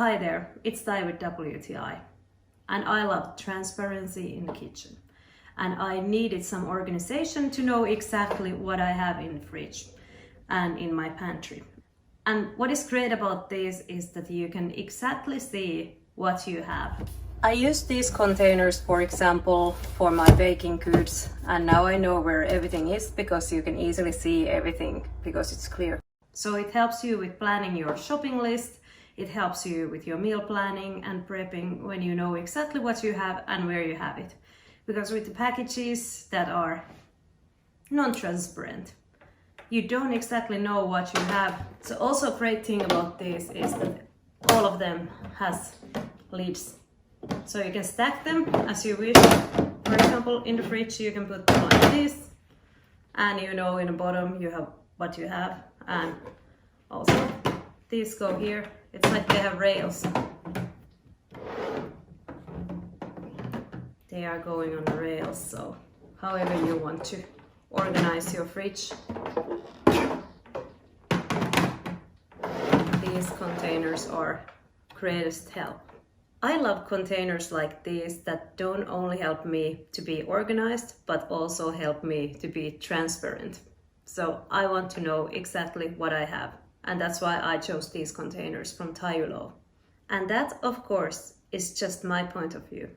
Hi there, it's Ty with WTI, and I love transparency in the kitchen. And I needed some organization to know exactly what I have in the fridge and in my pantry. And what is great about this is that you can exactly see what you have. I use these containers, for example, for my baking goods, and now I know where everything is because you can easily see everything because it's clear. So it helps you with planning your shopping list. It helps you with your meal planning and prepping when you know exactly what you have and where you have it. Because with the packages that are non-transparent, you don't exactly know what you have. So also a great thing about this is that all of them has lids. So you can stack them as you wish. For example, in the fridge you can put them like this, and you know in the bottom you have what you have, and also these go here. It's like they have rails. They are going on the rails, so however you want to organize your fridge. These containers are greatest help. I love containers like these that don't only help me to be organized, but also help me to be transparent. So I want to know exactly what I have. And that's why I chose these containers from Taiuloo. And that, of course, is just my point of view.